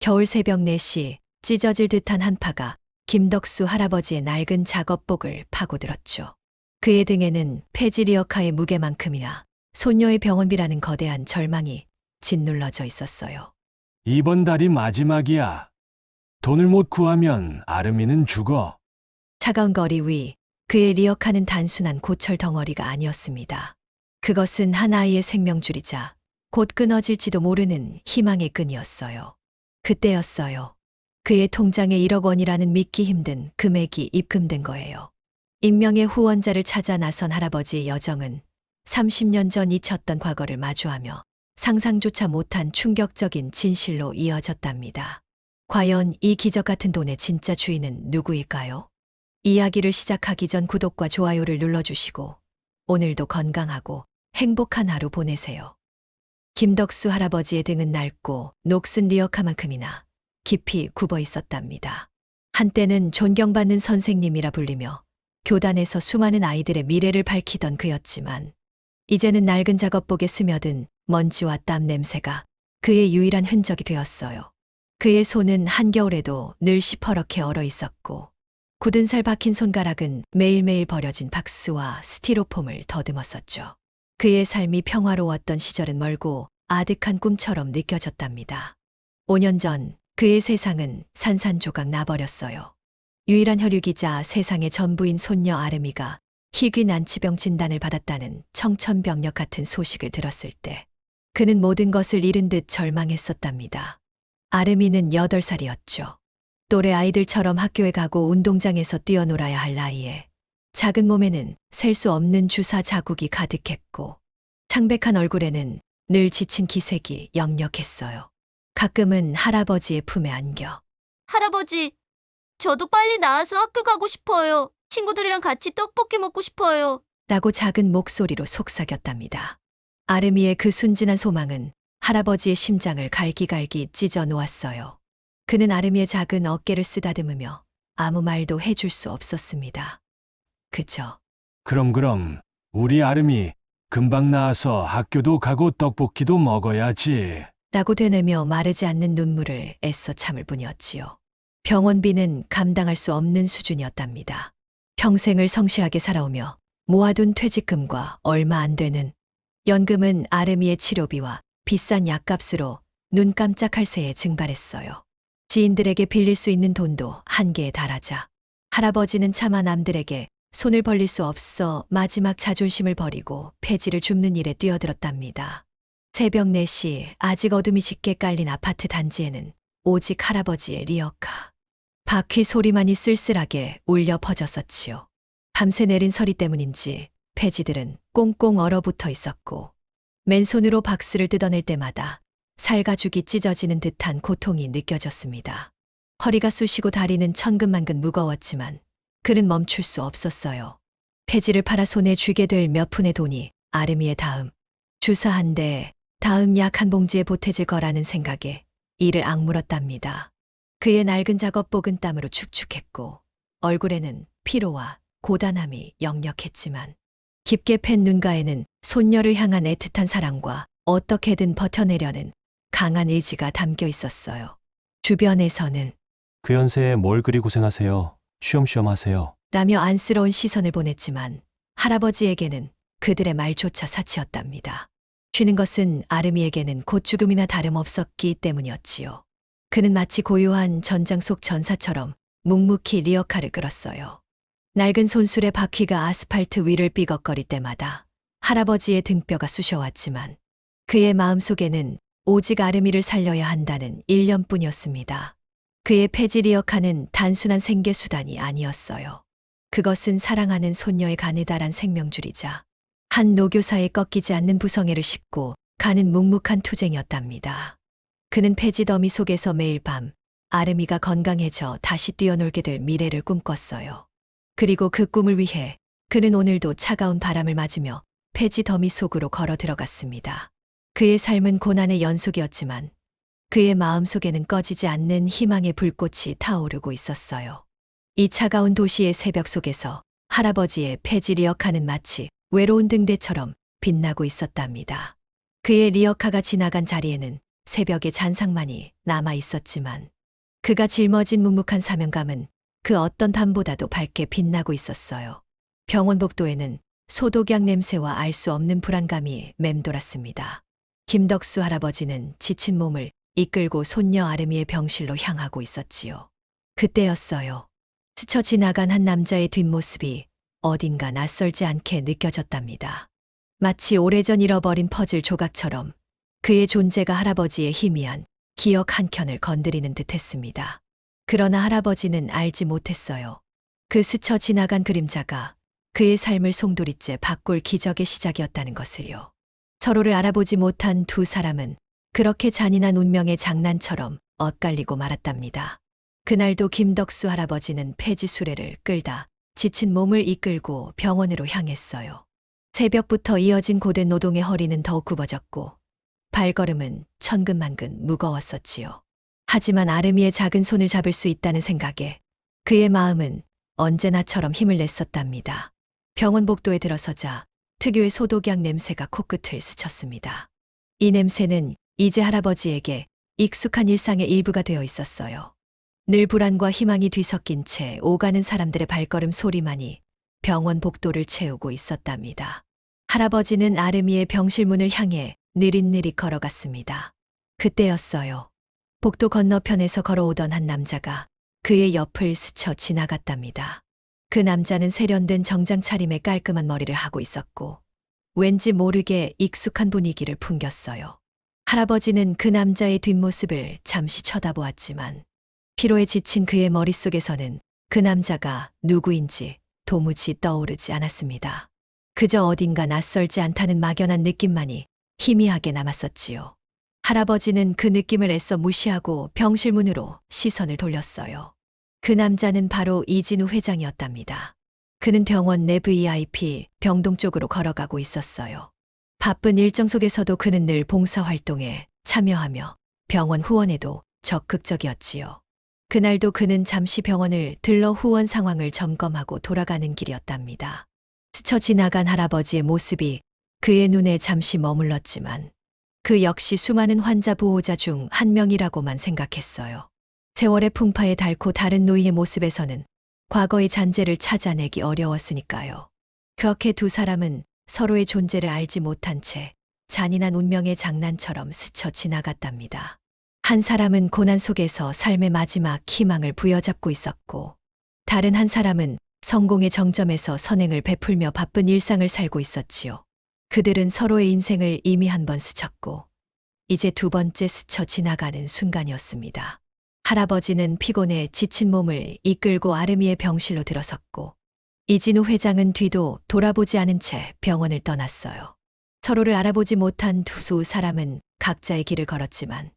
겨울 새벽 4시 찢어질 듯한 한파가 김덕수 할아버지의 낡은 작업복을 파고들었죠. 그의 등에는 폐지 리어카의 무게만큼이나 손녀의 병원비라는 거대한 절망이 짓눌러져 있었어요. 이번 달이 마지막이야. 돈을 못 구하면 아름이는 죽어. 차가운 거리 위 그의 리어카는 단순한 고철 덩어리가 아니었습니다. 그것은 한 아이의 생명줄이자 곧 끊어질지도 모르는 희망의 끈이었어요. 그때였어요. 그의 통장에 1억 원이라는 믿기 힘든 금액이 입금된 거예요. 익명의 후원자를 찾아 나선 할아버지의 여정은 30년 전 잊혔던 과거를 마주하며 상상조차 못한 충격적인 진실로 이어졌답니다. 과연 이 기적 같은 돈의 진짜 주인은 누구일까요? 이야기를 시작하기 전 구독과 좋아요를 눌러주시고 오늘도 건강하고 행복한 하루 보내세요. 김덕수 할아버지의 등은 낡고 녹슨 리어카만큼이나 깊이 굽어 있었답니다. 한때는 존경받는 선생님이라 불리며 교단에서 수많은 아이들의 미래를 밝히던 그였지만 이제는 낡은 작업복에 스며든 먼지와 땀 냄새가 그의 유일한 흔적이 되었어요. 그의 손은 한겨울에도 늘 시퍼렇게 얼어 있었고 굳은 살 박힌 손가락은 매일매일 버려진 박스와 스티로폼을 더듬었었죠. 그의 삶이 평화로웠던 시절은 멀고 아득한 꿈처럼 느껴졌답니다. 5년 전 그의 세상은 산산조각 나버렸어요. 유일한 혈육이자 세상의 전부인 손녀 아름이가 희귀 난치병 진단을 받았다는 청천벽력 같은 소식을 들었을 때 그는 모든 것을 잃은 듯 절망했었답니다. 아름이는 8살이었죠. 또래 아이들처럼 학교에 가고 운동장에서 뛰어놀아야 할 나이에 작은 몸에는 셀 수 없는 주사 자국이 가득했고 창백한 얼굴에는 늘 지친 기색이 역력했어요. 가끔은 할아버지의 품에 안겨 할아버지, 저도 빨리 나와서 학교 가고 싶어요. 친구들이랑 같이 떡볶이 먹고 싶어요. 라고 작은 목소리로 속삭였답니다. 아름이의 그 순진한 소망은 할아버지의 심장을 갈기갈기 찢어 놓았어요. 그는 아름이의 작은 어깨를 쓰다듬으며 아무 말도 해줄 수 없었습니다. 그저 그럼 우리 아름이 금방 나와서 학교도 가고 떡볶이도 먹어야지. 라고 되뇌며 마르지 않는 눈물을 애써 참을 뿐이었지요. 병원비는 감당할 수 없는 수준이었답니다. 평생을 성실하게 살아오며 모아둔 퇴직금과 얼마 안 되는 연금은 아름이의 치료비와 비싼 약값으로 눈 깜짝할 새에 증발했어요. 지인들에게 빌릴 수 있는 돈도 한계에 달하자 할아버지는 차마 남들에게 손을 벌릴 수 없어 마지막 자존심을 버리고 폐지를 줍는 일에 뛰어들었답니다. 새벽 4시 아직 어둠이 짙게 깔린 아파트 단지에는 오직 할아버지의 리어카. 바퀴 소리만이 쓸쓸하게 울려 퍼졌었지요. 밤새 내린 서리 때문인지 폐지들은 꽁꽁 얼어붙어 있었고 맨손으로 박스를 뜯어낼 때마다 살가죽이 찢어지는 듯한 고통이 느껴졌습니다. 허리가 쑤시고 다리는 천근만근 무거웠지만 그는 멈출 수 없었어요. 폐지를 팔아 손에 쥐게 될 몇 푼의 돈이 아름이의 다음 주사 한 대, 다음 약 한 봉지에 보태질 거라는 생각에 이를 악물었답니다. 그의 낡은 작업복은 땀으로 축축했고 얼굴에는 피로와 고단함이 역력했지만 깊게 팬 눈가에는 손녀를 향한 애틋한 사랑과 어떻게든 버텨내려는 강한 의지가 담겨 있었어요. 주변에서는 그 연세에 뭘 그리 고생하세요. 쉬엄쉬엄 하세요. 라며 안쓰러운 시선을 보냈지만 할아버지에게는 그들의 말조차 사치였답니다. 쉬는 것은 아름이에게는 곧 죽음이나 다름없었기 때문이었지요. 그는 마치 고요한 전장 속 전사처럼 묵묵히 리어카를 끌었어요. 낡은 손수레 바퀴가 아스팔트 위를 삐걱거릴 때마다 할아버지의 등뼈가 쑤셔왔지만 그의 마음속에는 오직 아름이를 살려야 한다는 일념뿐이었습니다. 그의 폐지 리어카는 단순한 생계수단이 아니었어요. 그것은 사랑하는 손녀의 가느다란 생명줄이자 한 노교사의 꺾이지 않는 부성애를 싣고 가는 묵묵한 투쟁이었답니다. 그는 폐지 더미 속에서 매일 밤 아름이가 건강해져 다시 뛰어놀게 될 미래를 꿈꿨어요. 그리고 그 꿈을 위해 그는 오늘도 차가운 바람을 맞으며 폐지 더미 속으로 걸어 들어갔습니다. 그의 삶은 고난의 연속이었지만 그의 마음속에는 꺼지지 않는 희망의 불꽃이 타오르고 있었어요. 이 차가운 도시의 새벽 속에서 할아버지의 폐지 리어카는 마치 외로운 등대처럼 빛나고 있었답니다. 그의 리어카가 지나간 자리에는 새벽의 잔상만이 남아 있었지만 그가 짊어진 묵묵한 사명감은 그 어떤 밤보다도 밝게 빛나고 있었어요. 병원 복도에는 소독약 냄새와 알 수 없는 불안감이 맴돌았습니다. 김덕수 할아버지는 지친 몸을 이끌고 손녀 아름이의 병실로 향하고 있었지요. 그때였어요. 스쳐 지나간 한 남자의 뒷모습이 어딘가 낯설지 않게 느껴졌답니다. 마치 오래전 잃어버린 퍼즐 조각처럼 그의 존재가 할아버지의 희미한 기억 한 켠을 건드리는 듯 했습니다. 그러나 할아버지는 알지 못했어요. 그 스쳐 지나간 그림자가 그의 삶을 송두리째 바꿀 기적의 시작이었다는 것을요. 서로를 알아보지 못한 두 사람은 그렇게 잔인한 운명의 장난처럼 엇갈리고 말았답니다. 그날도 김덕수 할아버지는 폐지 수레를 끌다 지친 몸을 이끌고 병원으로 향했어요. 새벽부터 이어진 고된 노동의 허리는 더욱 굽어졌고 발걸음은 천근만근 무거웠었지요. 하지만 아름이의 작은 손을 잡을 수 있다는 생각에 그의 마음은 언제나처럼 힘을 냈었답니다. 병원 복도에 들어서자 특유의 소독약 냄새가 코끝을 스쳤습니다. 이 냄새는 이제 할아버지에게 익숙한 일상의 일부가 되어 있었어요. 늘 불안과 희망이 뒤섞인 채 오가는 사람들의 발걸음 소리만이 병원 복도를 채우고 있었답니다. 할아버지는 아름이의 병실 문을 향해 느릿느릿 걸어갔습니다. 그때였어요. 복도 건너편에서 걸어오던 한 남자가 그의 옆을 스쳐 지나갔답니다. 그 남자는 세련된 정장 차림의 깔끔한 머리를 하고 있었고 왠지 모르게 익숙한 분위기를 풍겼어요. 할아버지는 그 남자의 뒷모습을 잠시 쳐다보았지만 피로에 지친 그의 머릿속에서는 그 남자가 누구인지 도무지 떠오르지 않았습니다. 그저 어딘가 낯설지 않다는 막연한 느낌만이 희미하게 남았었지요. 할아버지는 그 느낌을 애써 무시하고 병실 문으로 시선을 돌렸어요. 그 남자는 바로 이진우 회장이었답니다. 그는 병원 내 VIP 병동 쪽으로 걸어가고 있었어요. 바쁜 일정 속에서도 그는 늘 봉사활동에 참여하며 병원 후원에도 적극적이었지요. 그날도 그는 잠시 병원을 들러 후원 상황을 점검하고 돌아가는 길이었답니다. 스쳐 지나간 할아버지의 모습이 그의 눈에 잠시 머물렀지만 그 역시 수많은 환자 보호자 중 한 명이라고만 생각했어요. 세월의 풍파에 닳고 다른 노인의 모습에서는 과거의 잔재를 찾아내기 어려웠으니까요. 그렇게 두 사람은 서로의 존재를 알지 못한 채 잔인한 운명의 장난처럼 스쳐 지나갔답니다. 한 사람은 고난 속에서 삶의 마지막 희망을 부여잡고 있었고 다른 한 사람은 성공의 정점에서 선행을 베풀며 바쁜 일상을 살고 있었지요. 그들은 서로의 인생을 이미 한 번 스쳤고 이제 두 번째 스쳐 지나가는 순간이었습니다. 할아버지는 피곤해 지친 몸을 이끌고 아름이의 병실로 들어섰고 이진우 회장은 뒤도 돌아보지 않은 채 병원을 떠났어요. 서로를 알아보지 못한 두 사람은 각자의 길을 걸었지만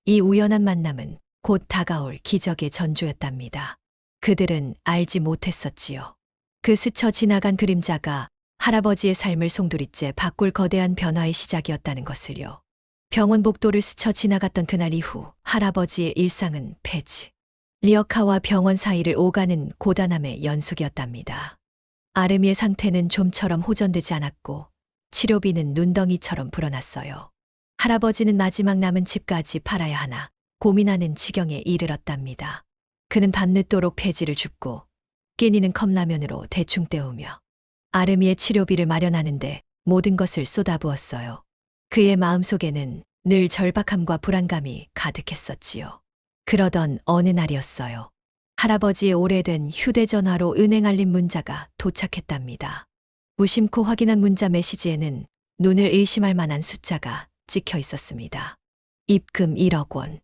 이 우연한 만남은 곧 다가올 기적의 전조였답니다. 그들은 알지 못했었지요. 그 스쳐 지나간 그림자가 할아버지의 삶을 송두리째 바꿀 거대한 변화의 시작이었다는 것을요. 병원 복도를 스쳐 지나갔던 그날 이후 할아버지의 일상은 폐지, 리어카와 병원 사이를 오가는 고단함의 연속이었답니다. 아름이의 상태는 좀처럼 호전되지 않았고 치료비는 눈덩이처럼 불어났어요. 할아버지는 마지막 남은 집까지 팔아야 하나 고민하는 지경에 이르렀답니다. 그는 밤늦도록 폐지를 줍고 끼니는 컵라면으로 대충 때우며 아름이의 치료비를 마련하는데 모든 것을 쏟아부었어요. 그의 마음속에는 늘 절박함과 불안감이 가득했었지요. 그러던 어느 날이었어요. 할아버지의 오래된 휴대전화로 은행 알림 문자가 도착했답니다. 무심코 확인한 문자 메시지에는 눈을 의심할 만한 숫자가 찍혀 있었습니다. 입금 1억 원.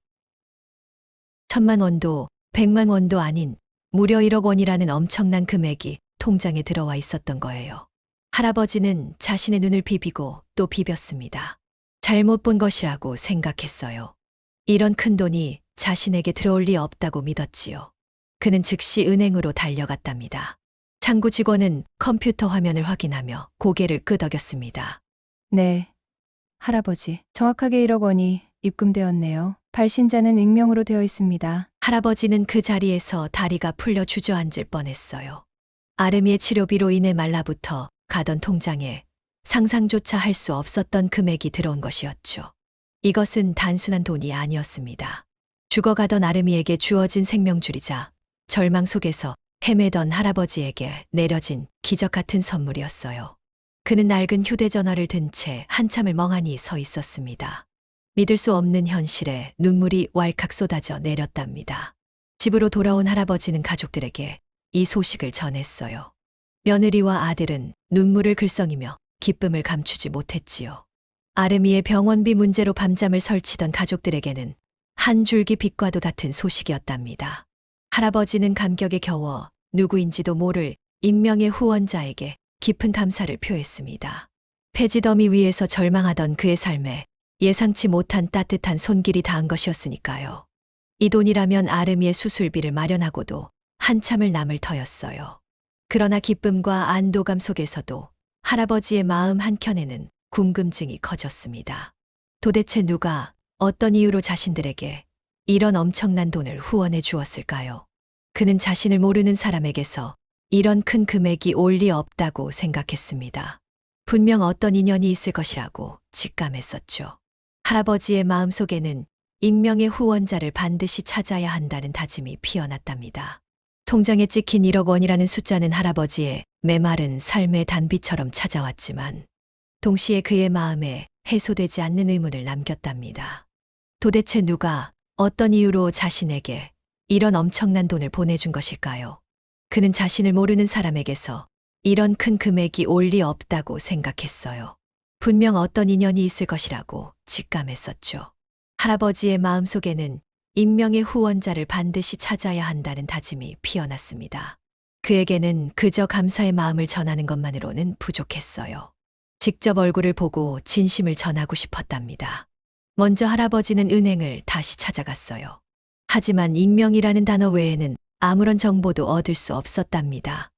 1,000만 원도 100만 원도 아닌 무려 1억 원이라는 엄청난 금액이 통장에 들어와 있었던 거예요. 할아버지는 자신의 눈을 비비고 또 비볐습니다. 잘못 본 것이라고 생각했어요. 이런 큰 돈이 자신에게 들어올 리 없다고 믿었지요. 그는 즉시 은행으로 달려갔답니다. 창구 직원은 컴퓨터 화면을 확인하며 고개를 끄덕였습니다. 네, 할아버지. 정확하게 1억 원이 입금되었네요. 발신자는 익명으로 되어 있습니다. 할아버지는 그 자리에서 다리가 풀려 주저앉을 뻔했어요. 아름이의 치료비로 인해 말라붙어 가던 통장에 상상조차 할 수 없었던 금액이 들어온 것이었죠. 이것은 단순한 돈이 아니었습니다. 죽어가던 아름이에게 주어진 생명줄이자 절망 속에서 헤매던 할아버지에게 내려진 기적 같은 선물이었어요. 그는 낡은 휴대전화를 든 채 한참을 멍하니 서 있었습니다. 믿을 수 없는 현실에 눈물이 왈칵 쏟아져 내렸답니다. 집으로 돌아온 할아버지는 가족들에게 이 소식을 전했어요. 며느리와 아들은 눈물을 글썽이며 기쁨을 감추지 못했지요. 아름이의 병원비 문제로 밤잠을 설치던 가족들에게는 한 줄기 빛과도 같은 소식이었답니다. 할아버지는 감격에 겨워 누구인지도 모를 익명의 후원자에게 깊은 감사를 표했습니다. 폐지더미 위에서 절망하던 그의 삶에 예상치 못한 따뜻한 손길이 닿은 것이었으니까요. 이 돈이라면 아름이의 수술비를 마련하고도 한참을 남을 터였어요. 그러나 기쁨과 안도감 속에서도 할아버지의 마음 한켠에는 궁금증이 커졌습니다. 도대체 누가 어떤 이유로 자신들에게 이런 엄청난 돈을 후원해 주었을까요? 그는 자신을 모르는 사람에게서 이런 큰 금액이 올 리 없다고 생각했습니다. 분명 어떤 인연이 있을 것이라고 직감했었죠. 할아버지의 마음속에는 익명의 후원자를 반드시 찾아야 한다는 다짐이 피어났답니다. 통장에 찍힌 1억 원이라는 숫자는 할아버지의 메마른 삶의 단비처럼 찾아왔지만 동시에 그의 마음에 해소되지 않는 의문을 남겼답니다. 도대체 누가 어떤 이유로 자신에게 이런 엄청난 돈을 보내준 것일까요? 그는 자신을 모르는 사람에게서 이런 큰 금액이 올 리 없다고 생각했어요. 분명 어떤 인연이 있을 것이라고 직감했었죠. 할아버지의 마음속에는 익명의 후원자를 반드시 찾아야 한다는 다짐이 피어났습니다. 그에게는 그저 감사의 마음을 전하는 것만으로는 부족했어요. 직접 얼굴을 보고 진심을 전하고 싶었답니다. 먼저 할아버지는 은행을 다시 찾아갔어요. 하지만 익명이라는 단어 외에는 아무런 정보도 얻을 수 없었답니다.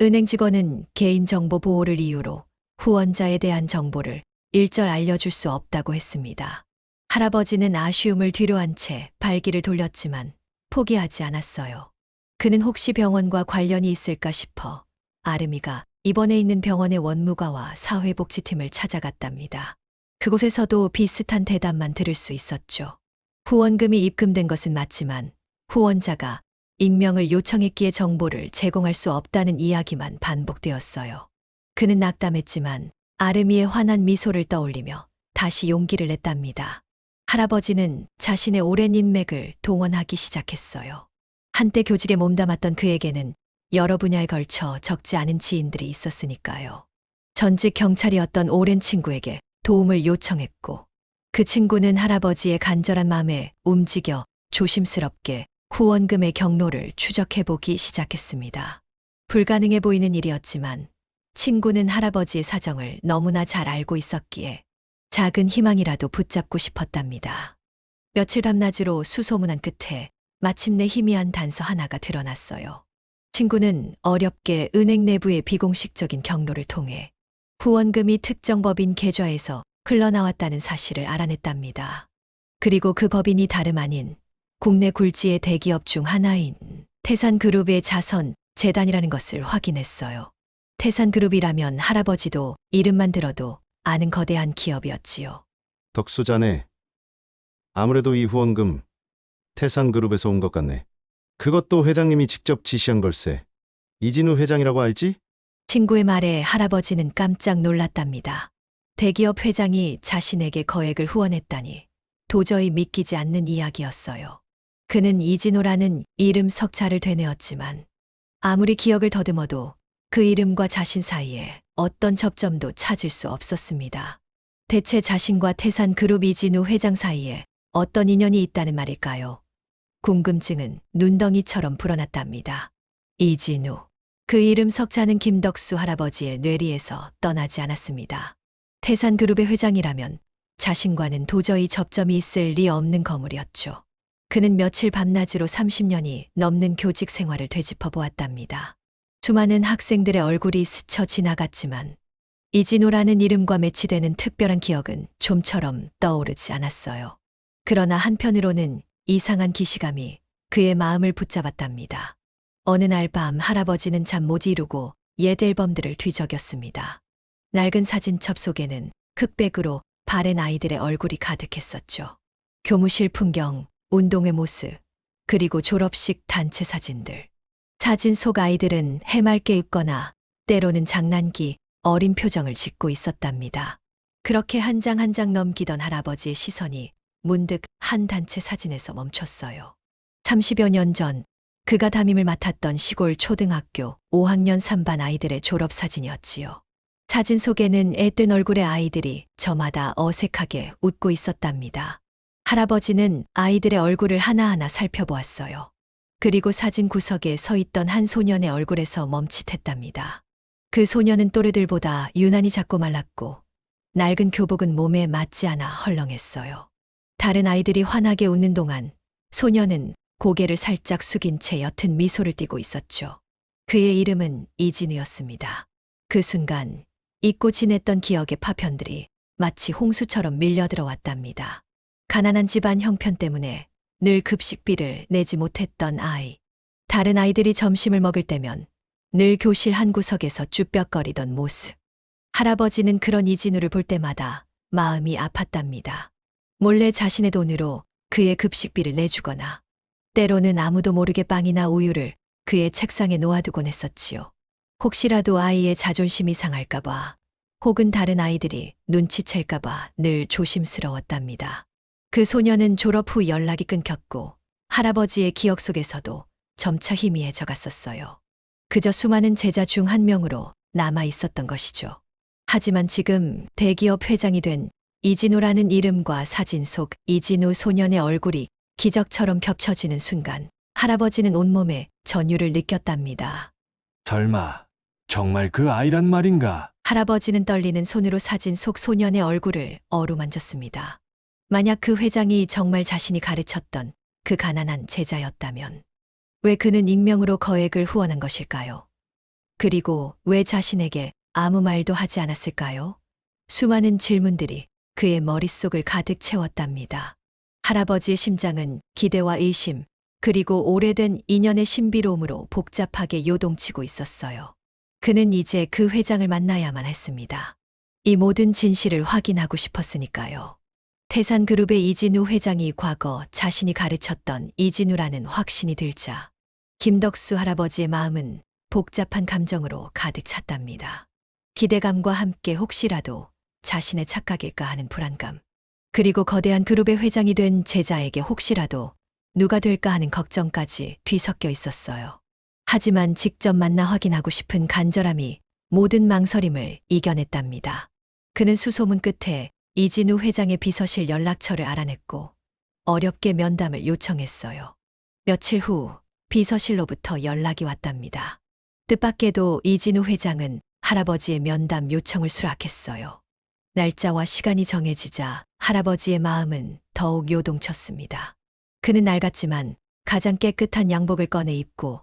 은행 직원은 개인정보 보호를 이유로 후원자에 대한 정보를 일절 알려줄 수 없다고 했습니다. 할아버지는 아쉬움을 뒤로한 채 발길을 돌렸지만 포기하지 않았어요. 그는 혹시 병원과 관련이 있을까 싶어 아름이가 입원해 있는 병원의 원무과와 사회복지팀을 찾아갔답니다. 그곳에서도 비슷한 대답만 들을 수 있었죠. 후원금이 입금된 것은 맞지만 후원자가 익명을 요청했기에 정보를 제공할 수 없다는 이야기만 반복되었어요. 그는 낙담했지만 아름이의 환한 미소를 떠올리며 다시 용기를 냈답니다. 할아버지는 자신의 오랜 인맥을 동원하기 시작했어요. 한때 교직에 몸담았던 그에게는 여러 분야에 걸쳐 적지 않은 지인들이 있었으니까요. 전직 경찰이었던 오랜 친구에게 도움을 요청했고 그 친구는 할아버지의 간절한 마음에 움직여 조심스럽게 후원금의 경로를 추적해보기 시작했습니다. 불가능해 보이는 일이었지만 친구는 할아버지의 사정을 너무나 잘 알고 있었기에 작은 희망이라도 붙잡고 싶었답니다. 며칠 밤낮으로 수소문한 끝에 마침내 희미한 단서 하나가 드러났어요. 친구는 어렵게 은행 내부의 비공식적인 경로를 통해 후원금이 특정 법인 계좌에서 흘러나왔다는 사실을 알아냈답니다. 그리고 그 법인이 다름 아닌 국내 굴지의 대기업 중 하나인 태산그룹의 자선 재단이라는 것을 확인했어요. 태산그룹이라면 할아버지도 이름만 들어도 아는 거대한 기업이었지요. 덕수자네. 아무래도 이 후원금 태산그룹에서 온 것 같네. 그것도 회장님이 직접 지시한 걸세. 이진우 회장이라고 알지? 친구의 말에 할아버지는 깜짝 놀랐답니다. 대기업 회장이 자신에게 거액을 후원했다니 도저히 믿기지 않는 이야기였어요. 그는 이진호라는 이름 석자를 되뇌었지만 아무리 기억을 더듬어도 그 이름과 자신 사이에 어떤 접점도 찾을 수 없었습니다. 대체 자신과 태산그룹 이진우 회장 사이에 어떤 인연이 있다는 말일까요? 궁금증은 눈덩이처럼 불어났답니다. 이진우. 그 이름 석자는 김덕수 할아버지의 뇌리에서 떠나지 않았습니다. 태산그룹의 회장이라면 자신과는 도저히 접점이 있을 리 없는 거물이었죠. 그는 며칠 밤낮으로 30년이 넘는 교직 생활을 되짚어 보았답니다. 수많은 학생들의 얼굴이 스쳐 지나갔지만 이진호라는 이름과 매치되는 특별한 기억은 좀처럼 떠오르지 않았어요. 그러나 한편으로는 이상한 기시감이 그의 마음을 붙잡았답니다. 어느 날 밤 할아버지는 잠 못 이루고 옛 앨범들을 뒤적였습니다. 낡은 사진첩 속에는 흑백으로 바랜 아이들의 얼굴이 가득했었죠. 교무실 풍경, 운동회 모습, 그리고 졸업식 단체 사진들. 사진 속 아이들은 해맑게 웃거나 때로는 장난기, 어린 표정을 짓고 있었답니다. 그렇게 한 장 한 장 넘기던 할아버지의 시선이 문득 한 단체 사진에서 멈췄어요. 30여 년 전 그가 담임을 맡았던 시골 초등학교 5학년 3반 아이들의 졸업사진이었지요. 사진 속에는 애뜬 얼굴의 아이들이 저마다 어색하게 웃고 있었답니다. 할아버지는 아이들의 얼굴을 하나하나 살펴보았어요. 그리고 사진 구석에 서 있던 한 소년의 얼굴에서 멈칫했답니다. 그 소년은 또래들보다 유난히 작고 말랐고 낡은 교복은 몸에 맞지 않아 헐렁했어요. 다른 아이들이 환하게 웃는 동안 소년은 고개를 살짝 숙인 채 옅은 미소를 띠고 있었죠. 그의 이름은 이진우였습니다. 그 순간 잊고 지냈던 기억의 파편들이 마치 홍수처럼 밀려들어왔답니다. 가난한 집안 형편 때문에 늘 급식비를 내지 못했던 아이. 다른 아이들이 점심을 먹을 때면 늘 교실 한 구석에서 쭈뼛거리던 모습. 할아버지는 그런 이진우를 볼 때마다 마음이 아팠답니다. 몰래 자신의 돈으로 그의 급식비를 내주거나 때로는 아무도 모르게 빵이나 우유를 그의 책상에 놓아두곤 했었지요. 혹시라도 아이의 자존심이 상할까봐 혹은 다른 아이들이 눈치챌까봐 늘 조심스러웠답니다. 그 소녀는 졸업 후 연락이 끊겼고 할아버지의 기억 속에서도 점차 희미해져 갔었어요. 그저 수많은 제자 중 한 명으로 남아 있었던 것이죠. 하지만 지금 대기업 회장이 된 이진우라는 이름과 사진 속 이진우 소년의 얼굴이 기적처럼 겹쳐지는 순간 할아버지는 온몸에 전율을 느꼈답니다. 설마 정말 그 아이란 말인가? 할아버지는 떨리는 손으로 사진 속 소년의 얼굴을 어루만졌습니다. 만약 그 회장이 정말 자신이 가르쳤던 그 가난한 제자였다면 왜 그는 익명으로 거액을 후원한 것일까요? 그리고 왜 자신에게 아무 말도 하지 않았을까요? 수많은 질문들이 그의 머릿속을 가득 채웠답니다. 할아버지의 심장은 기대와 의심, 그리고 오래된 인연의 신비로움으로 복잡하게 요동치고 있었어요. 그는 이제 그 회장을 만나야만 했습니다. 이 모든 진실을 확인하고 싶었으니까요. 태산그룹의 이진우 회장이 과거 자신이 가르쳤던 이진우라는 확신이 들자 김덕수 할아버지의 마음은 복잡한 감정으로 가득 찼답니다. 기대감과 함께 혹시라도 자신의 착각일까 하는 불안감, 그리고 거대한 그룹의 회장이 된 제자에게 혹시라도 누가 될까 하는 걱정까지 뒤섞여 있었어요. 하지만 직접 만나 확인하고 싶은 간절함이 모든 망설임을 이겨냈답니다. 그는 수소문 끝에 이진우 회장의 비서실 연락처를 알아냈고 어렵게 면담을 요청했어요. 며칠 후 비서실로부터 연락이 왔답니다. 뜻밖에도 이진우 회장은 할아버지의 면담 요청을 수락했어요. 날짜와 시간이 정해지자 할아버지의 마음은 더욱 요동쳤습니다. 그는 낡았지만 가장 깨끗한 양복을 꺼내 입고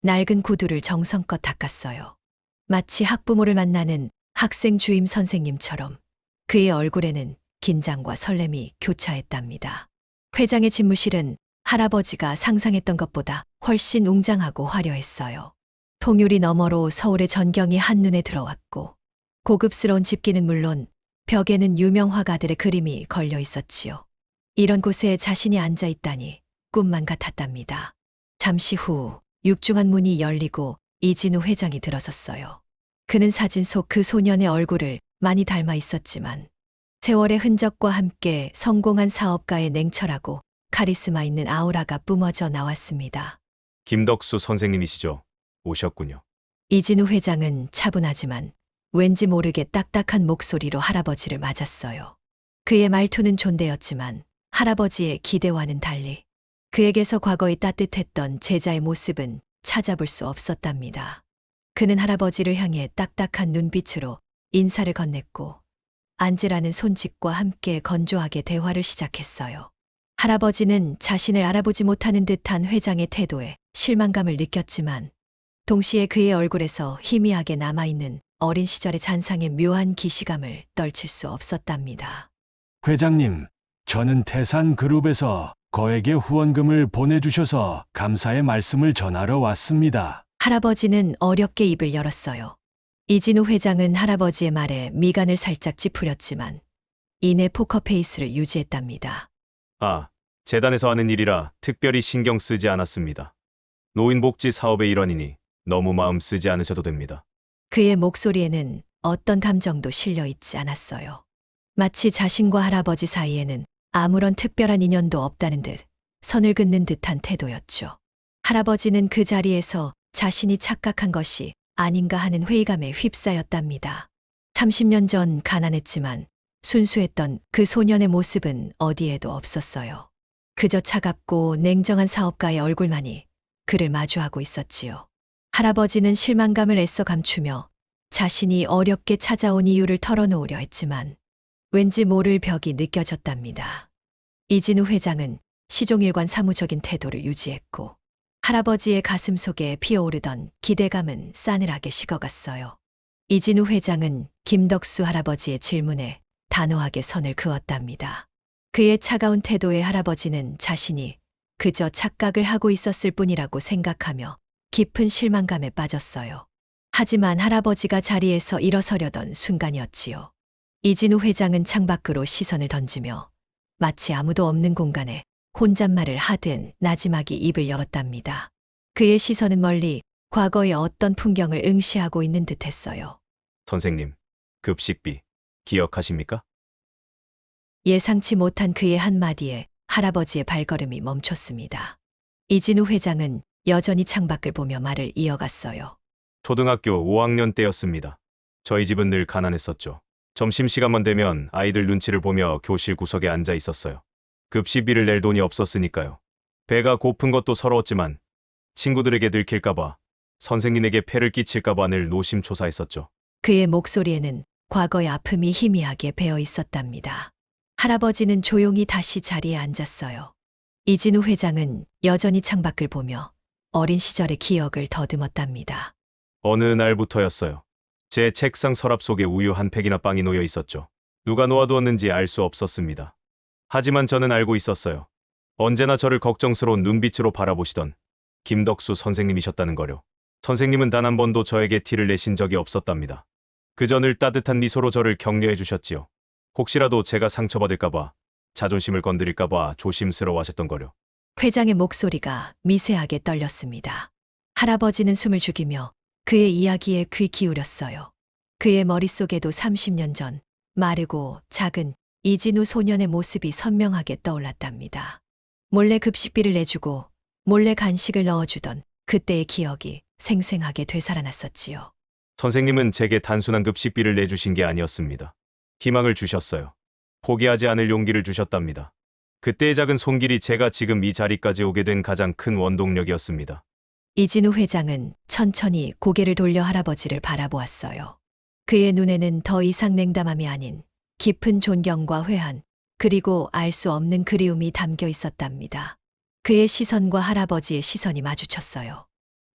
낡은 구두를 정성껏 닦았어요. 마치 학부모를 만나는 학생 주임 선생님처럼 그의 얼굴에는 긴장과 설렘이 교차했답니다. 회장의 집무실은 할아버지가 상상했던 것보다 훨씬 웅장하고 화려했어요. 통유리 너머로 서울의 전경이 한눈에 들어왔고 고급스러운 집기는 물론 벽에는 유명 화가들의 그림이 걸려 있었지요. 이런 곳에 자신이 앉아 있다니 꿈만 같았답니다. 잠시 후 육중한 문이 열리고 이진우 회장이 들어섰어요. 그는 사진 속 그 소년의 얼굴을 많이 닮아 있었지만 세월의 흔적과 함께 성공한 사업가의 냉철하고 카리스마 있는 아우라가 뿜어져 나왔습니다. 김덕수 선생님이시죠? 오셨군요. 이진우 회장은 차분하지만 왠지 모르게 딱딱한 목소리로 할아버지를 맞았어요. 그의 말투는 존대였지만 할아버지의 기대와는 달리 그에게서 과거의 따뜻했던 제자의 모습은 찾아볼 수 없었답니다. 그는 할아버지를 향해 딱딱한 눈빛으로 인사를 건넸고 앉으라는 손짓과 함께 건조하게 대화를 시작했어요. 할아버지는 자신을 알아보지 못하는 듯한 회장의 태도에 실망감을 느꼈지만 동시에 그의 얼굴에서 희미하게 남아있는 어린 시절의 잔상의 묘한 기시감을 떨칠 수 없었답니다. 회장님, 저는 태산그룹에서 거액의 후원금을 보내주셔서 감사의 말씀을 전하러 왔습니다. 할아버지는 어렵게 입을 열었어요. 이진우 회장은 할아버지의 말에 미간을 살짝 찌푸렸지만 이내 포커페이스를 유지했답니다. 아, 재단에서 하는 일이라 특별히 신경 쓰지 않았습니다. 노인복지 사업의 일환이니 너무 마음 쓰지 않으셔도 됩니다. 그의 목소리에는 어떤 감정도 실려 있지 않았어요. 마치 자신과 할아버지 사이에는 아무런 특별한 인연도 없다는 듯 선을 긋는 듯한 태도였죠. 할아버지는 그 자리에서 자신이 착각한 것이 아닌가 하는 회의감에 휩싸였답니다. 30년 전 가난했지만 순수했던 그 소년의 모습은 어디에도 없었어요. 그저 차갑고 냉정한 사업가의 얼굴만이 그를 마주하고 있었지요. 할아버지는 실망감을 애써 감추며 자신이 어렵게 찾아온 이유를 털어놓으려 했지만 왠지 모를 벽이 느껴졌답니다. 이진우 회장은 시종일관 사무적인 태도를 유지했고 할아버지의 가슴 속에 피어오르던 기대감은 싸늘하게 식어갔어요. 이진우 회장은 김덕수 할아버지의 질문에 단호하게 선을 그었답니다. 그의 차가운 태도에 할아버지는 자신이 그저 착각을 하고 있었을 뿐이라고 생각하며 깊은 실망감에 빠졌어요. 하지만 할아버지가 자리에서 일어서려던 순간이었지요. 이진우 회장은 창밖으로 시선을 던지며 마치 아무도 없는 공간에 혼잣말을 하듯 나지막이 입을 열었답니다. 그의 시선은 멀리 과거의 어떤 풍경을 응시하고 있는 듯했어요. 선생님, 급식비 기억하십니까? 예상치 못한 그의 한마디에 할아버지의 발걸음이 멈췄습니다. 이진우 회장은 여전히 창밖을 보며 말을 이어갔어요. 초등학교 5학년 때였습니다. 저희 집은 늘 가난했었죠. 점심시간만 되면 아이들 눈치를 보며 교실 구석에 앉아 있었어요. 급식비를 낼 돈이 없었으니까요. 배가 고픈 것도 서러웠지만 친구들에게 들킬까봐, 선생님에게 폐를 끼칠까봐 늘 노심초사했었죠. 그의 목소리에는 과거의 아픔이 희미하게 배어 있었답니다. 할아버지는 조용히 다시 자리에 앉았어요. 이진우 회장은 여전히 창밖을 보며 어린 시절의 기억을 더듬었답니다. 어느 날부터였어요. 제 책상 서랍 속에 우유 한 팩이나 빵이 놓여 있었죠. 누가 놓아두었는지 알 수 없었습니다. 하지만 저는 알고 있었어요. 언제나 저를 걱정스러운 눈빛으로 바라보시던 김덕수 선생님이셨다는 거요. 선생님은 단 한 번도 저에게 티를 내신 적이 없었답니다. 그저 늘 따뜻한 미소로 저를 격려해 주셨지요. 혹시라도 제가 상처받을까봐, 자존심을 건드릴까봐 조심스러워하셨던 거요. 회장의 목소리가 미세하게 떨렸습니다. 할아버지는 숨을 죽이며 그의 이야기에 귀 기울였어요. 그의 머릿속에도 30년 전 마르고 작은 이진우 소년의 모습이 선명하게 떠올랐답니다. 몰래 급식비를 내주고 몰래 간식을 넣어주던 그때의 기억이 생생하게 되살아났었지요. 선생님은 제게 단순한 급식비를 내주신 게 아니었습니다. 희망을 주셨어요. 포기하지 않을 용기를 주셨답니다. 그때의 작은 손길이 제가 지금 이 자리까지 오게 된 가장 큰 원동력이었습니다. 이진우 회장은 천천히 고개를 돌려 할아버지를 바라보았어요. 그의 눈에는 더 이상 냉담함이 아닌 깊은 존경과 회한, 그리고 알 수 없는 그리움이 담겨 있었답니다. 그의 시선과 할아버지의 시선이 마주쳤어요.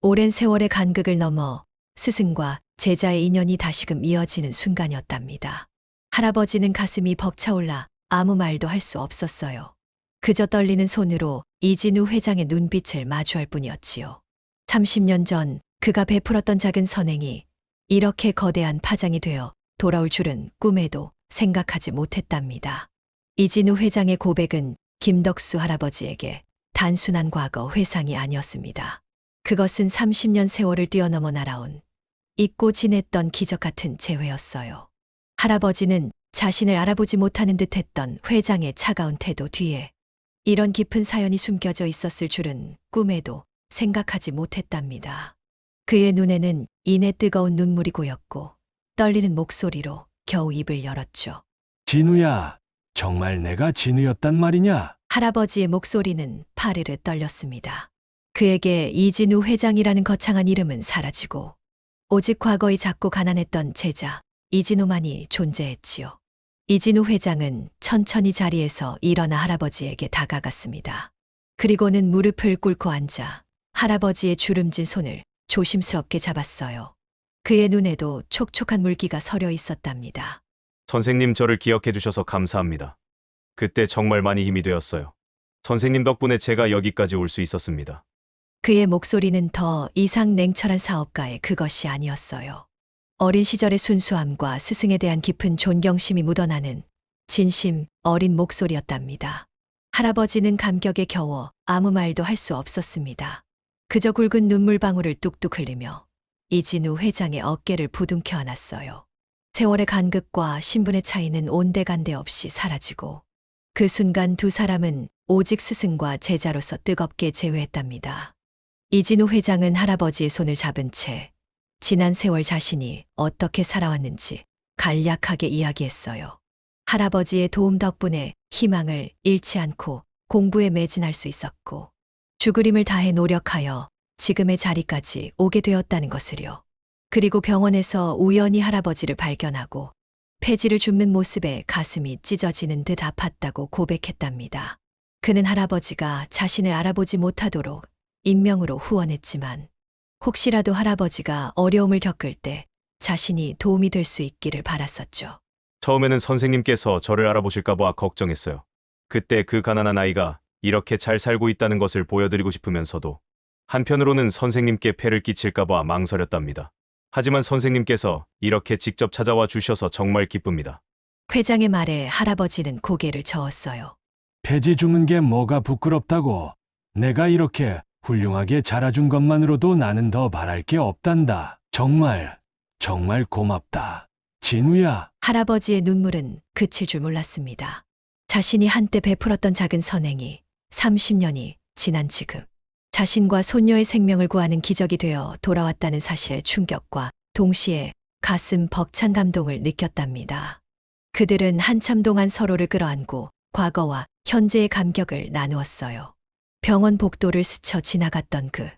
오랜 세월의 간극을 넘어 스승과 제자의 인연이 다시금 이어지는 순간이었답니다. 할아버지는 가슴이 벅차올라 아무 말도 할 수 없었어요. 그저 떨리는 손으로 이진우 회장의 눈빛을 마주할 뿐이었지요. 30년 전 그가 베풀었던 작은 선행이 이렇게 거대한 파장이 되어 돌아올 줄은 꿈에도 생각하지 못했답니다. 이진우 회장의 고백은 김덕수 할아버지에게 단순한 과거 회상이 아니었습니다. 그것은 30년 세월을 뛰어넘어 날아온 잊고 지냈던 기적 같은 재회였어요. 할아버지는 자신을 알아보지 못하는 듯했던 회장의 차가운 태도 뒤에 이런 깊은 사연이 숨겨져 있었을 줄은 꿈에도 생각하지 못했답니다. 그의 눈에는 이내 뜨거운 눈물이 고였고 떨리는 목소리로 겨우 입을 열었죠. 진우야, 정말 내가 진우였단 말이냐? 할아버지의 목소리는 파르르 떨렸습니다. 그에게 이진우 회장이라는 거창한 이름은 사라지고 오직 과거의 작고 가난했던 제자 이진우만이 존재했지요. 이진우 회장은 천천히 자리에서 일어나 할아버지에게 다가갔습니다. 그리고는 무릎을 꿇고 앉아 할아버지의 주름진 손을 조심스럽게 잡았어요. 그의 눈에도 촉촉한 물기가 서려 있었답니다. 선생님, 저를 기억해 주셔서 감사합니다. 그때 정말 많이 힘이 되었어요. 선생님 덕분에 제가 여기까지 올 수 있었습니다. 그의 목소리는 더 이상 냉철한 사업가의 그것이 아니었어요. 어린 시절의 순수함과 스승에 대한 깊은 존경심이 묻어나는 진심 어린 목소리였답니다. 할아버지는 감격에 겨워 아무 말도 할 수 없었습니다. 그저 굵은 눈물방울을 뚝뚝 흘리며 이진우 회장의 어깨를 부둥켜 안았어요. 세월의 간극과 신분의 차이는 온데간데 없이 사라지고 그 순간 두 사람은 오직 스승과 제자로서 뜨겁게 재회했답니다. 이진우 회장은 할아버지의 손을 잡은 채 지난 세월 자신이 어떻게 살아왔는지 간략하게 이야기했어요. 할아버지의 도움 덕분에 희망을 잃지 않고 공부에 매진할 수 있었고 죽으림을 다해 노력하여 지금의 자리까지 오게 되었다는 것을요. 그리고 병원에서 우연히 할아버지를 발견하고 폐지를 줍는 모습에 가슴이 찢어지는 듯 아팠다고 고백했답니다. 그는 할아버지가 자신을 알아보지 못하도록 인명으로 후원했지만 혹시라도 할아버지가 어려움을 겪을 때 자신이 도움이 될 수 있기를 바랐었죠. 처음에는 선생님께서 저를 알아보실까 봐 걱정했어요. 그때 그 가난한 아이가 이렇게 잘 살고 있다는 것을 보여드리고 싶으면서도 한편으로는 선생님께 폐를 끼칠까 봐 망설였답니다. 하지만 선생님께서 이렇게 직접 찾아와 주셔서 정말 기쁩니다. 회장의 말에 할아버지는 고개를 저었어요. 폐지 주는 게 뭐가 부끄럽다고. 내가 이렇게 훌륭하게 자라준 것만으로도 나는 더 바랄 게 없단다. 정말 고맙다. 진우야. 할아버지의 눈물은 그칠 줄 몰랐습니다. 자신이 한때 베풀었던 작은 선행이 30년이 지난 지금 자신과 손녀의 생명을 구하는 기적이 되어 돌아왔다는 사실의 충격과 동시에 가슴 벅찬 감동을 느꼈답니다. 그들은 한참 동안 서로를 끌어안고 과거와 현재의 감격을 나누었어요. 병원 복도를 스쳐 지나갔던 그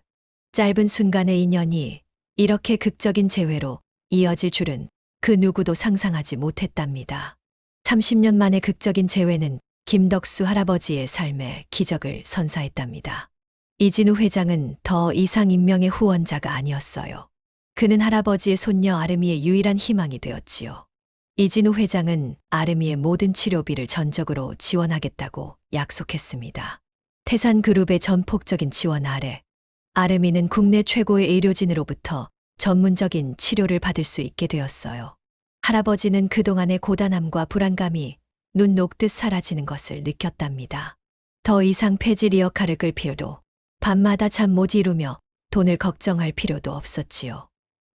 짧은 순간의 인연이 이렇게 극적인 재회로 이어질 줄은 그 누구도 상상하지 못했답니다. 30년 만의 극적인 재회는 김덕수 할아버지의 삶에 기적을 선사했답니다. 이진우 회장은 더 이상 인명의 후원자가 아니었어요. 그는 할아버지의 손녀 아름이의 유일한 희망이 되었지요. 이진우 회장은 아름이의 모든 치료비를 전적으로 지원하겠다고 약속했습니다. 태산그룹의 전폭적인 지원 아래 아름이는 국내 최고의 의료진으로부터 전문적인 치료를 받을 수 있게 되었어요. 할아버지는 그동안의 고단함과 불안감이 눈 녹듯 사라지는 것을 느꼈답니다. 더 이상 폐지 리어카를 끌 필요도 밤마다 잠 못 이루며 돈을 걱정할 필요도 없었지요.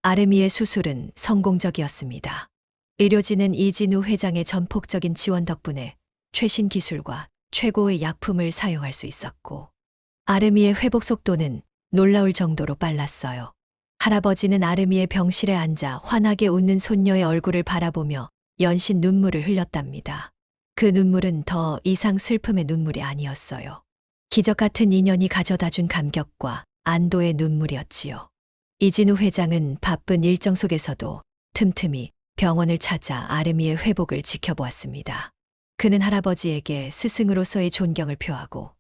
아름이의 수술은 성공적이었습니다. 의료진은 이진우 회장의 전폭적인 지원 덕분에 최신 기술과 최고의 약품을 사용할 수 있었고 아름이의 회복 속도는 놀라울 정도로 빨랐어요. 할아버지는 아름이의 병실에 앉아 환하게 웃는 손녀의 얼굴을 바라보며 연신 눈물을 흘렸답니다. 그 눈물은 더 이상 슬픔의 눈물이 아니었어요. 기적 같은 인연이 가져다준 감격과 안도의 눈물이었지요. 이진우 회장은 바쁜 일정 속에서도 틈틈이 병원을 찾아 아름이의 회복을 지켜보았습니다. 그는 할아버지에게 스승으로서의 존경을 표하고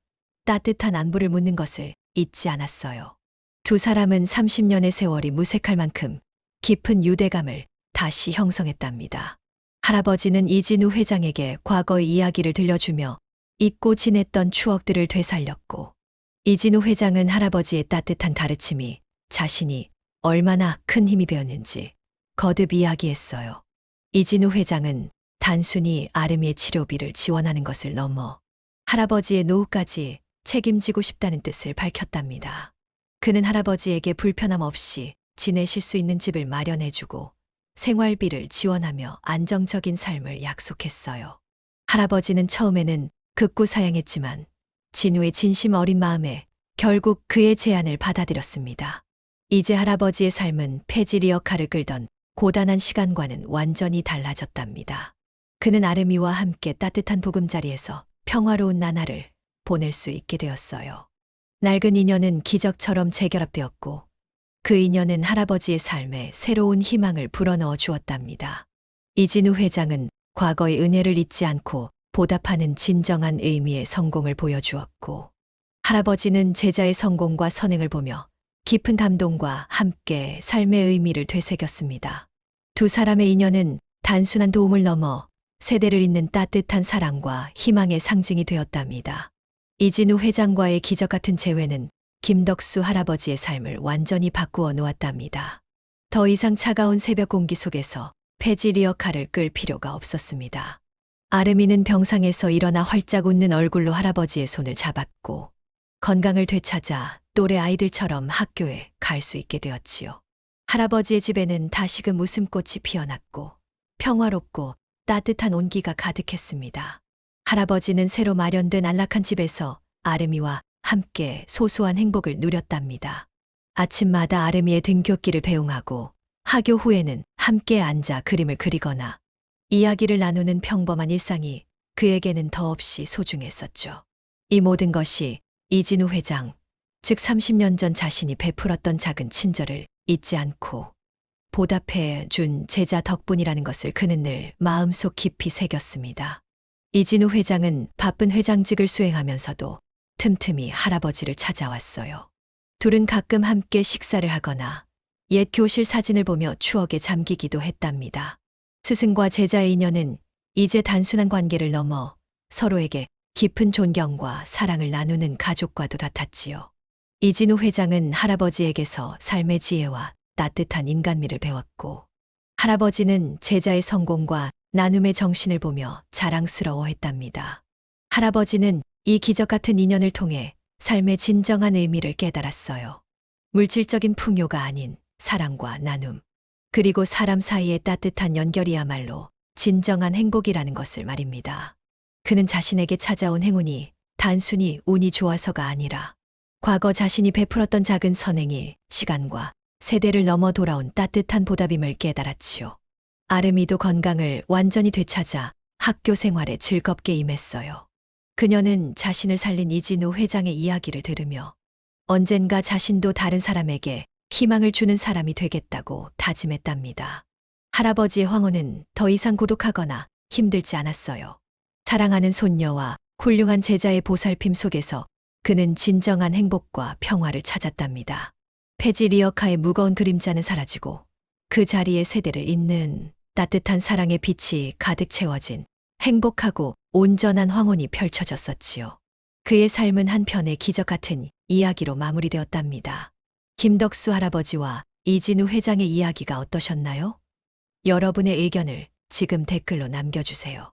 따뜻한 안부를 묻는 것을 잊지 않았어요. 두 사람은 30년의 세월이 무색할 만큼 깊은 유대감을 다시 형성했답니다. 할아버지는 이진우 회장에게 과거의 이야기를 들려주며 잊고 지냈던 추억들을 되살렸고 이진우 회장은 할아버지의 따뜻한 가르침이 자신이 얼마나 큰 힘이 되었는지 거듭 이야기했어요. 이진우 회장은 단순히 아름이의 치료비를 지원하는 것을 넘어 할아버지의 노후까지 책임지고 싶다는 뜻을 밝혔답니다. 그는 할아버지에게 불편함 없이 지내실 수 있는 집을 마련해주고 생활비를 지원하며 안정적인 삶을 약속했어요. 할아버지는 처음에는 극구사양했지만 진우의 진심 어린 마음에 결국 그의 제안을 받아들였습니다. 이제 할아버지의 삶은 폐지 리어카를 끌던 고단한 시간과는 완전히 달라졌답니다. 그는 아름이와 함께 따뜻한 보금자리에서 평화로운 나날을 보낼 수 있게 되었어요. 낡은 인연은 기적처럼 재결합되었고 그 인연은 할아버지의 삶에 새로운 희망을 불어넣어 주었답니다. 이진우 회장은 과거의 은혜를 잊지 않고 보답하는 진정한 의미의 성공을 보여주었고 할아버지는 제자의 성공과 선행을 보며 깊은 감동과 함께 삶의 의미를 되새겼습니다. 두 사람의 인연은 단순한 도움을 넘어 세대를 잇는 따뜻한 사랑과 희망의 상징이 되었답니다. 이진우 회장과의 기적 같은 재회는 김덕수 할아버지의 삶을 완전히 바꾸어 놓았답니다. 더 이상 차가운 새벽 공기 속에서 폐지 리어카를 끌 필요가 없었습니다. 아름이는 병상에서 일어나 활짝 웃는 얼굴로 할아버지의 손을 잡았고 건강을 되찾아 또래 아이들처럼 학교에 갈 수 있게 되었지요. 할아버지의 집에는 다시금 웃음꽃이 피어났고 평화롭고 따뜻한 온기가 가득했습니다. 할아버지는 새로 마련된 안락한 집에서 아름이와 함께 소소한 행복을 누렸답니다. 아침마다 아름이의 등굣길을 배웅하고 하교 후에는 함께 앉아 그림을 그리거나 이야기를 나누는 평범한 일상이 그에게는 더없이 소중했었죠. 이 모든 것이 이진우 회장, 즉 30년 전 자신이 베풀었던 작은 친절을 잊지 않고 보답해 준 제자 덕분이라는 것을 그는 늘 마음속 깊이 새겼습니다. 이진우 회장은 바쁜 회장직을 수행하면서도 틈틈이 할아버지를 찾아왔어요. 둘은 가끔 함께 식사를 하거나 옛 교실 사진을 보며 추억에 잠기기도 했답니다. 스승과 제자의 인연은 이제 단순한 관계를 넘어 서로에게 깊은 존경과 사랑을 나누는 가족과도 같았지요. 이진우 회장은 할아버지에게서 삶의 지혜와 따뜻한 인간미를 배웠고 할아버지는 제자의 성공과 나눔의 정신을 보며 자랑스러워했답니다. 할아버지는 이 기적 같은 인연을 통해 삶의 진정한 의미를 깨달았어요. 물질적인 풍요가 아닌 사랑과 나눔, 그리고 사람 사이의 따뜻한 연결이야말로 진정한 행복이라는 것을 말입니다. 그는 자신에게 찾아온 행운이 단순히 운이 좋아서가 아니라 과거 자신이 베풀었던 작은 선행이 시간과 세대를 넘어 돌아온 따뜻한 보답임을 깨달았지요. 아름이도 건강을 완전히 되찾아 학교 생활에 즐겁게 임했어요. 그녀는 자신을 살린 이진우 회장의 이야기를 들으며 언젠가 자신도 다른 사람에게 희망을 주는 사람이 되겠다고 다짐했답니다. 할아버지의 황혼은 더 이상 고독하거나 힘들지 않았어요. 사랑하는 손녀와 훌륭한 제자의 보살핌 속에서 그는 진정한 행복과 평화를 찾았답니다. 폐지 리어카의 무거운 그림자는 사라지고 그 자리에 세대를 잇는 따뜻한 사랑의 빛이 가득 채워진 행복하고 온전한 황혼이 펼쳐졌었지요. 그의 삶은 한편의 기적 같은 이야기로 마무리되었답니다. 김덕수 할아버지와 이진우 회장의 이야기가 어떠셨나요? 여러분의 의견을 지금 댓글로 남겨주세요.